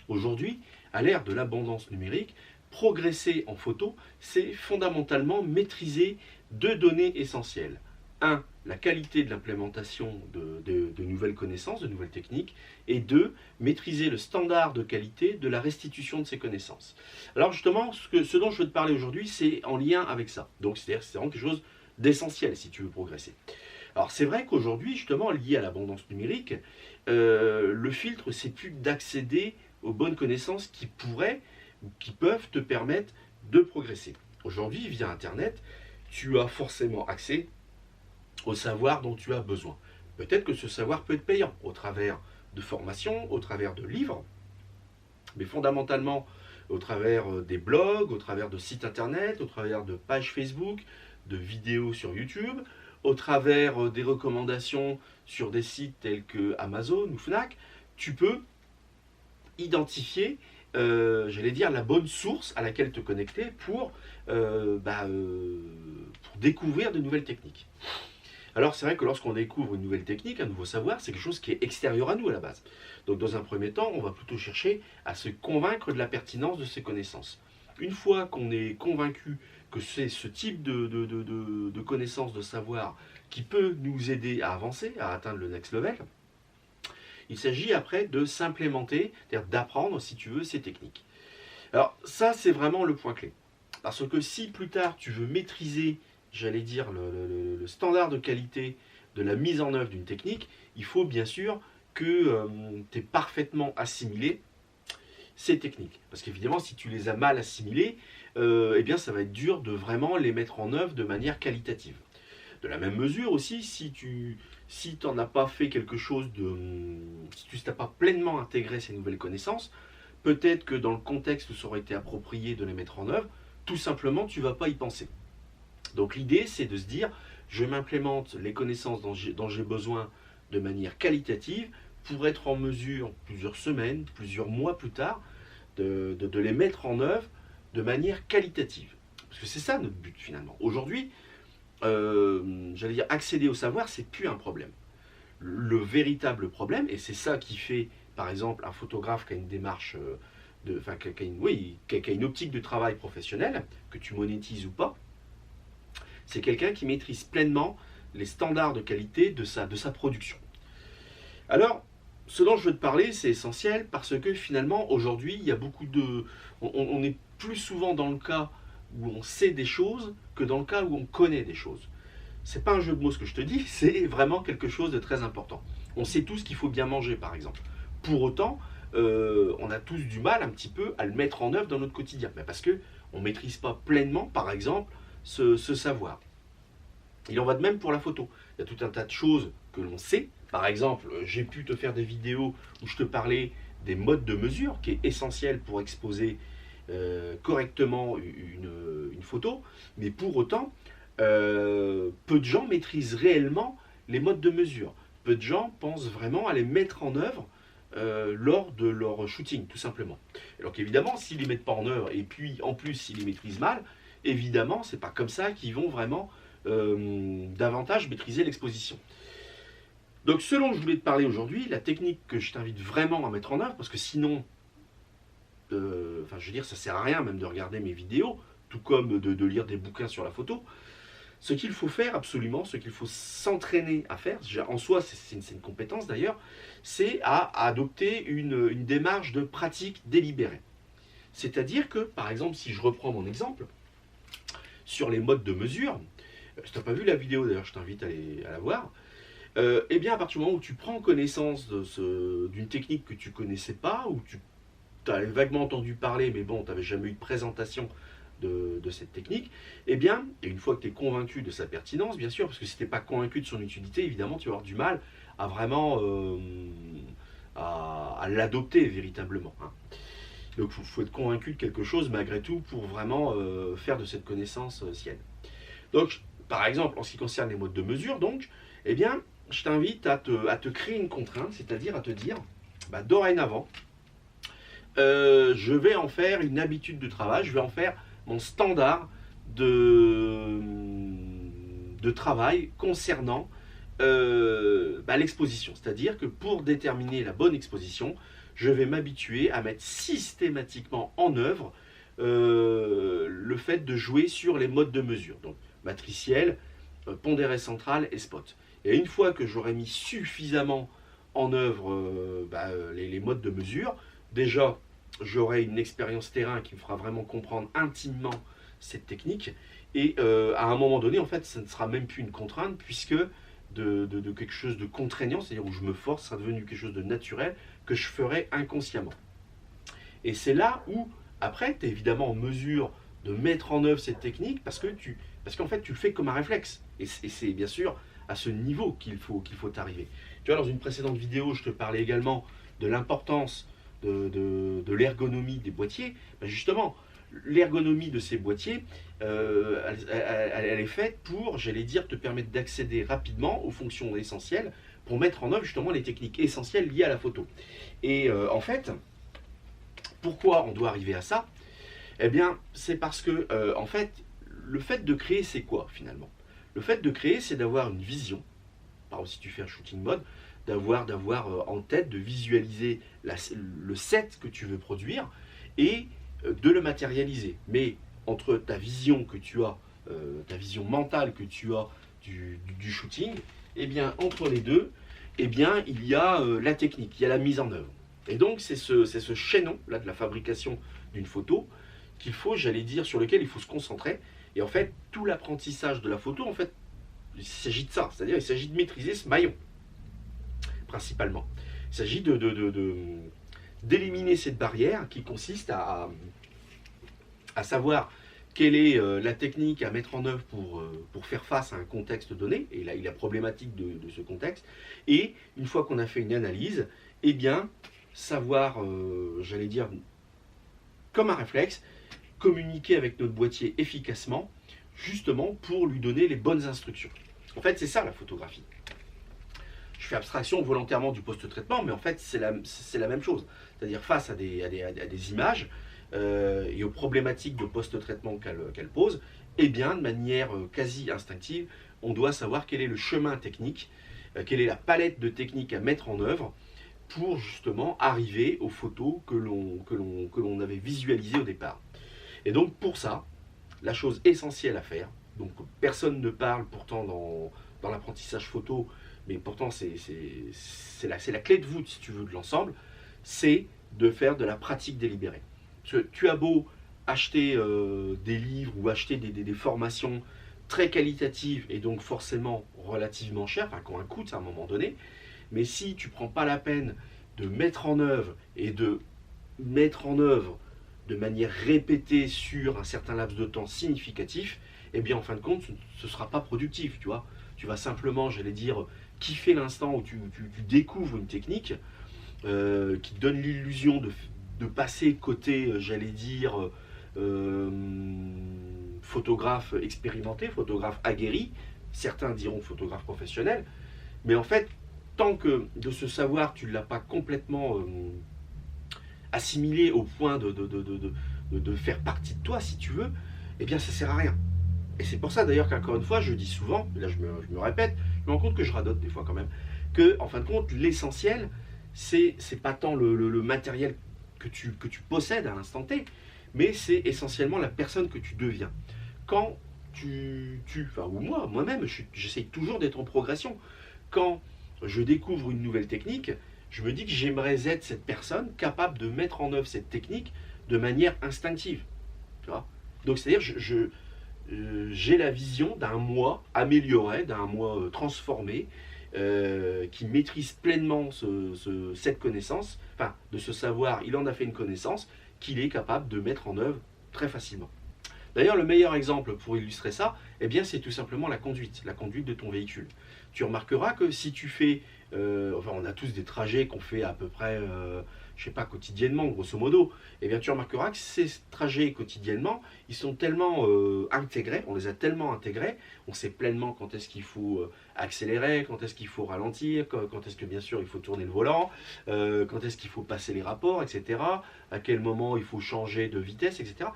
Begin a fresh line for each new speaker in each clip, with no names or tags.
Aujourd'hui, à l'ère de l'abondance numérique, progresser en photo, c'est fondamentalement maîtriser deux données essentielles. Un, la qualité de l'implémentation de nouvelles connaissances, de nouvelles techniques, et deux, maîtriser le standard de qualité de la restitution de ces connaissances. Alors justement, ce dont je veux te parler aujourd'hui, c'est en lien avec ça. Donc c'est-à-dire que c'est vraiment quelque chose d'essentiel si tu veux progresser. Alors c'est vrai qu'aujourd'hui, justement, lié à l'abondance numérique, le filtre, c'est plus d'accéder aux bonnes connaissances qui pourraient ou qui peuvent te permettre de progresser. Aujourd'hui, via Internet, tu as forcément accès au savoir dont tu as besoin. Peut-être que ce savoir peut être payant au travers de formations, au travers de livres, mais fondamentalement au travers des blogs, au travers de sites internet, au travers de pages Facebook, de vidéos sur YouTube, au travers des recommandations sur des sites tels que Amazon ou Fnac, tu peux identifier, j'allais dire, la bonne source à laquelle te connecter pour découvrir de nouvelles techniques. Alors c'est vrai que lorsqu'on découvre une nouvelle technique, un nouveau savoir, c'est quelque chose qui est extérieur à nous à la base. Donc dans un premier temps, on va plutôt chercher à se convaincre de la pertinence de ces connaissances. Une fois qu'on est convaincu que c'est ce type de connaissances, de savoir qui peut nous aider à avancer, à atteindre le next level, il s'agit après de s'implémenter, c'est-à-dire d'apprendre, si tu veux, ces techniques. Alors ça, c'est vraiment le point clé. Parce que si plus tard tu veux maîtriser, j'allais dire, le standard de qualité de la mise en œuvre d'une technique, il faut bien sûr que tu aies parfaitement assimilé ces techniques. Parce qu'évidemment, si tu les as mal assimilées, eh bien, ça va être dur de vraiment les mettre en œuvre de manière qualitative. De la même mesure aussi, si tu n'en as pas fait quelque chose de... Si tu n'as pas pleinement intégré ces nouvelles connaissances, peut-être que dans le contexte où ça aurait été approprié de les mettre en œuvre, tout simplement, tu ne vas pas y penser. Donc l'idée, c'est de se dire, je m'implémente les connaissances dont j'ai besoin de manière qualitative pour être en mesure, plusieurs semaines, plusieurs mois plus tard, de les mettre en œuvre de manière qualitative. Parce que c'est ça notre but finalement. Aujourd'hui, j'allais dire, accéder au savoir, c'est plus un problème. Le véritable problème, et c'est ça qui fait, par exemple, un photographe qui a une démarche, qui a une optique de travail professionnelle, que tu monétises ou pas, c'est quelqu'un qui maîtrise pleinement les standards de qualité de sa production. Alors, ce dont je veux te parler, c'est essentiel parce que finalement, aujourd'hui, il y a beaucoup de... On est plus souvent dans le cas où on sait des choses que dans le cas où on connaît des choses. C'est pas un jeu de mots ce que je te dis, c'est vraiment quelque chose de très important. On sait tous qu'il faut bien manger, par exemple. Pour autant, on a tous du mal un petit peu à le mettre en œuvre dans notre quotidien. Mais parce qu'on ne maîtrise pas pleinement, par exemple, ce savoir. Il en va de même pour la photo. Il y a tout un tas de choses que l'on sait. Par exemple, j'ai pu te faire des vidéos où je te parlais des modes de mesure, qui est essentiel pour exposer correctement une photo. Mais pour autant, peu de gens maîtrisent réellement les modes de mesure. Peu de gens pensent vraiment à les mettre en œuvre lors de leur shooting, tout simplement. Alors qu'évidemment, s'ils ne les mettent pas en œuvre, et puis en plus s'ils les maîtrisent mal, évidemment, c'est pas comme ça qu'ils vont vraiment davantage maîtriser l'exposition. Donc ce dont je voulais te parler aujourd'hui, la technique que je t'invite vraiment à mettre en œuvre, parce que sinon, je veux dire, ça sert à rien même de regarder mes vidéos, tout comme de lire des bouquins sur la photo. Ce qu'il faut faire absolument, ce qu'il faut s'entraîner à faire, en soi c'est une compétence d'ailleurs, c'est à adopter une démarche de pratique délibérée. C'est-à-dire que, par exemple, si je reprends mon exemple, sur les modes de mesure, si tu n'as pas vu la vidéo d'ailleurs, je t'invite à la voir, eh bien à partir du moment où tu prends connaissance d'une technique que tu ne connaissais pas, ou tu as vaguement entendu parler, mais bon, tu n'avais jamais eu de présentation de cette technique, eh bien, et une fois que tu es convaincu de sa pertinence, bien sûr, parce que si tu n'es pas convaincu de son utilité, évidemment, tu vas avoir du mal à vraiment à l'adopter véritablement. Hein. Donc il faut être convaincu de quelque chose malgré tout pour vraiment faire de cette connaissance sienne. Donc, par exemple, en ce qui concerne les modes de mesure, donc, eh bien, je t'invite à te créer une contrainte, c'est-à-dire à te dire, dorénavant, je vais en faire une habitude de travail, je vais en faire mon standard de travail concernant l'exposition. C'est-à-dire que pour déterminer la bonne exposition, je vais m'habituer à mettre systématiquement en œuvre le fait de jouer sur les modes de mesure. Donc matriciel, pondéré central et spot. Et une fois que j'aurai mis suffisamment en œuvre les modes de mesure, déjà j'aurai une expérience terrain qui me fera vraiment comprendre intimement cette technique. Et à un moment donné, en fait, ça ne sera même plus une contrainte, puisque de quelque chose de contraignant, c'est-à-dire où je me force, sera devenu quelque chose de naturel que je ferai inconsciemment. Et c'est là où, après, tu es évidemment en mesure de mettre en œuvre cette technique parce qu'en fait, tu le fais comme un réflexe. Et c'est bien sûr à ce niveau qu'il faut arriver. Tu vois, dans une précédente vidéo, je te parlais également de l'importance de l'ergonomie des boîtiers. Ben justement, l'ergonomie de ces boîtiers, elle est faite pour, j'allais dire, te permettre d'accéder rapidement aux fonctions essentielles pour mettre en œuvre justement les techniques essentielles liées à la photo. Et en fait, pourquoi on doit arriver à ça? Eh bien, c'est parce que, en fait, le fait de créer, c'est quoi finalement? Le fait de créer, c'est d'avoir une vision. Par exemple, si tu fais un shooting mode, d'avoir en tête, de visualiser le set que tu veux produire et de le matérialiser. Mais entre ta vision que tu as, ta vision mentale que tu as du shooting, eh bien, entre les deux, eh bien, il y a la technique, il y a la mise en œuvre. Et donc, c'est ce chaînon là de la fabrication d'une photo qu'il faut, j'allais dire, sur lequel il faut se concentrer. Et en fait, tout l'apprentissage de la photo, en fait, il s'agit de ça. C'est-à-dire, il s'agit de maîtriser ce maillon, principalement. Il s'agit d'éliminer cette barrière qui consiste à savoir quelle est la technique à mettre en œuvre pour faire face à un contexte donné, et la problématique de ce contexte. Et une fois qu'on a fait une analyse, eh bien, savoir, j'allais dire, comme un réflexe, communiquer avec notre boîtier efficacement, justement pour lui donner les bonnes instructions. En fait, c'est ça la photographie. Je fais abstraction volontairement du post-traitement, mais en fait, c'est la même chose. C'est-à-dire face à des images et aux problématiques de post-traitement qu'elles posent, eh bien, de manière quasi instinctive, on doit savoir quel est le chemin technique, quelle est la palette de techniques à mettre en œuvre pour justement arriver aux photos que l'on avait visualisées au départ. Et donc pour ça, la chose essentielle à faire, donc personne ne parle pourtant dans l'apprentissage photo, mais pourtant c'est la clé de voûte, si tu veux, de l'ensemble, c'est de faire de la pratique délibérée. Parce que tu as beau acheter des livres ou acheter des formations très qualitatives et donc forcément relativement chères, enfin qui ont un coût à un moment donné, mais si tu ne prends pas la peine de mettre en œuvre et de mettre en œuvre de manière répétée sur un certain laps de temps significatif, eh bien en fin de compte, ce ne sera pas productif, tu vois. Tu vas simplement, j'allais dire, kiffer l'instant où tu découvres une technique qui te donne l'illusion de passer côté, j'allais dire, photographe expérimenté, photographe aguerri, certains diront photographe professionnel, mais en fait, tant que de ce savoir, tu ne l'as pas complètement assimilé au point de faire partie de toi, si tu veux, eh bien ça sert à rien. Et c'est pour ça d'ailleurs qu'encore une fois, je dis souvent, et là je me répète, je me rends compte que je radote des fois quand même, que en fin de compte, l'essentiel, c'est pas tant le matériel que tu possèdes à l'instant T, mais c'est essentiellement la personne que tu deviens. Quand enfin, ou moi-même, j'essaye toujours d'être en progression. Quand je découvre une nouvelle technique, je me dis que j'aimerais être cette personne capable de mettre en œuvre cette technique de manière instinctive. Tu vois? Donc c'est-à-dire j'ai la vision d'un moi amélioré, d'un moi transformé, qui maîtrise pleinement cette connaissance, enfin de ce savoir, il en a fait une connaissance qu'il est capable de mettre en œuvre très facilement. D'ailleurs, le meilleur exemple pour illustrer ça, eh bien, c'est tout simplement la conduite de ton véhicule. Tu remarqueras que si tu fais, enfin, on a tous des trajets qu'on fait à peu près, je sais pas, quotidiennement, grosso modo, eh bien, tu remarqueras que ces trajets quotidiennement, ils sont tellement intégrés, on les a tellement intégrés, on sait pleinement quand est-ce qu'il faut accélérer, quand est-ce qu'il faut ralentir, quand est-ce que bien sûr il faut tourner le volant, quand est-ce qu'il faut passer les rapports, etc., à quel moment il faut changer de vitesse, etc.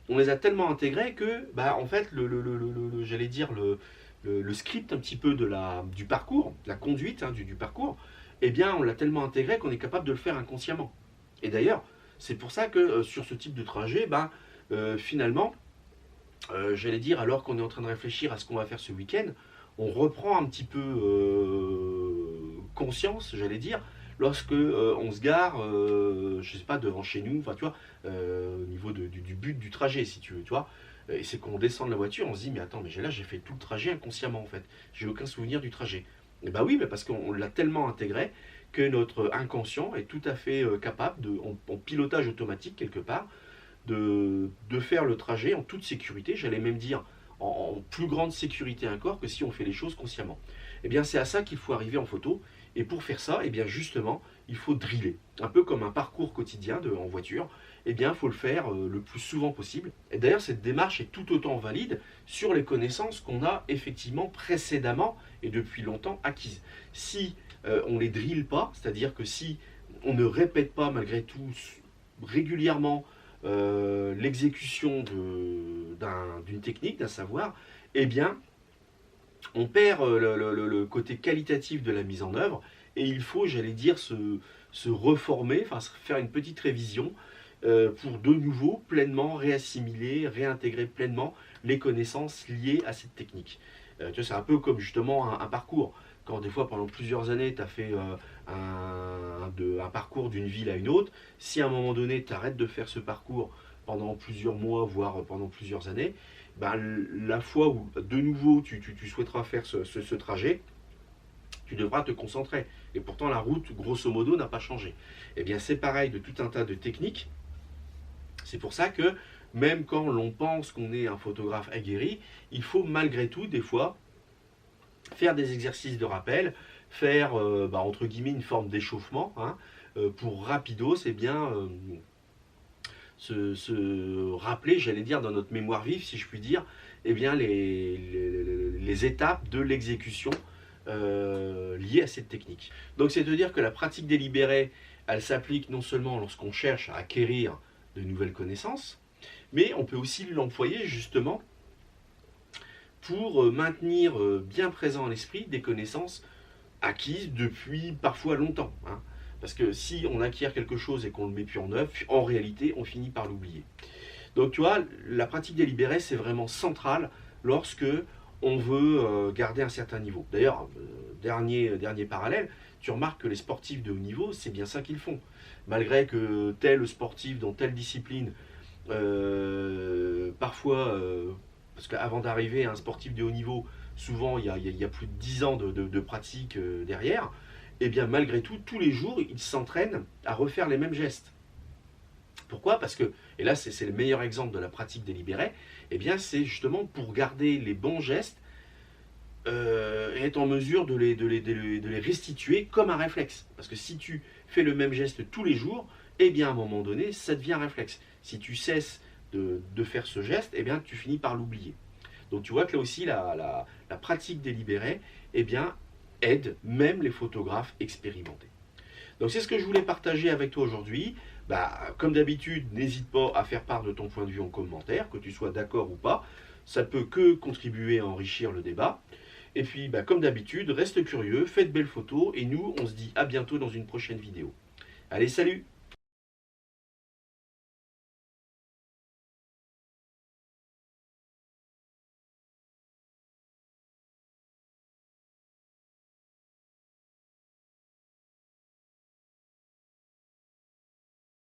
On les a tellement intégrés que, bah, en fait, j'allais dire, le script un petit peu du parcours, la conduite du parcours, eh bien, on l'a tellement intégré qu'on est capable de le faire inconsciemment. Et d'ailleurs, c'est pour ça que sur ce type de trajet, ben, finalement, j'allais dire, alors qu'on est en train de réfléchir à ce qu'on va faire ce week-end, on reprend un petit peu conscience, j'allais dire, lorsque on se gare, je sais pas, devant chez nous, enfin tu vois, au niveau du but du trajet, si tu veux, tu vois. Et c'est qu'on descend de la voiture, on se dit, mais attends, mais là j'ai fait tout le trajet inconsciemment en fait. J'ai aucun souvenir du trajet. Et bah oui, mais parce qu'on l'a tellement intégré que notre inconscient est tout à fait capable, en pilotage automatique quelque part, de faire le trajet en toute sécurité, j'allais même dire en plus grande sécurité encore que si on fait les choses consciemment. Et bien c'est à ça qu'il faut arriver en photo, et pour faire ça, et bien justement, il faut driller. Un peu comme un parcours quotidien en voiture, et bien il faut le faire le plus souvent possible. Et d'ailleurs cette démarche est tout autant valide sur les connaissances qu'on a effectivement précédemment et depuis longtemps acquises. Si on ne les drille pas, c'est-à-dire que si on ne répète pas malgré tout régulièrement l'exécution d'une technique, d'un savoir, eh bien, on perd le côté qualitatif de la mise en œuvre et il faut, j'allais dire, se reformer, enfin faire une petite révision pour de nouveau pleinement réassimiler, réintégrer pleinement les connaissances liées à cette technique. Tu vois, c'est un peu comme justement un parcours. Quand des fois pendant plusieurs années tu as fait un parcours d'une ville à une autre, si à un moment donné tu arrêtes de faire ce parcours pendant plusieurs mois, voire pendant plusieurs années, ben, la fois où de nouveau tu souhaiteras faire ce trajet, tu devras te concentrer. Et pourtant la route, grosso modo, n'a pas changé. Et bien c'est pareil de tout un tas de techniques. C'est pour ça que même quand l'on pense qu'on est un photographe aguerri, il faut malgré tout des fois faire des exercices de rappel, faire entre guillemets une forme d'échauffement, hein, pour rapidos, c'est bien se rappeler, j'allais dire, dans notre mémoire vive, si je puis dire, eh bien, les étapes de l'exécution liées à cette technique. Donc c'est de dire que la pratique délibérée, elle s'applique non seulement lorsqu'on cherche à acquérir de nouvelles connaissances, mais on peut aussi l'employer justement pour maintenir bien présent à l'esprit des connaissances acquises depuis parfois longtemps, hein. Parce que si on acquiert quelque chose et qu'on ne le met plus en œuvre, en réalité, on finit par l'oublier. Donc tu vois, la pratique délibérée, c'est vraiment central lorsque on veut garder un certain niveau. D'ailleurs, dernier parallèle, tu remarques que les sportifs de haut niveau, c'est bien ça qu'ils font. Malgré que tel sportif dans telle discipline, parfois, parce qu'avant d'arriver à un sportif de haut niveau, souvent il y a plus de 10 ans de pratique derrière, et bien malgré tout, tous les jours, ils s'entraînent à refaire les mêmes gestes. Pourquoi? Parce que, et là c'est le meilleur exemple de la pratique délibérée, et bien c'est justement pour garder les bons gestes et être en mesure de les restituer comme un réflexe. Parce que si tu fais le même geste tous les jours, et bien à un moment donné, ça devient un réflexe. Si tu cesses de faire ce geste, et bien tu finis par l'oublier. Donc tu vois que là aussi, la pratique délibérée, eh bien, aide même les photographes expérimentés. Donc c'est ce que je voulais partager avec toi aujourd'hui. Comme d'habitude, n'hésite pas à faire part de ton point de vue en commentaire, que tu sois d'accord ou pas. Ça ne peut que contribuer à enrichir le débat. Et puis, comme d'habitude, reste curieux, fais de belles photos, et nous, on se dit à bientôt dans une prochaine vidéo. Allez, salut!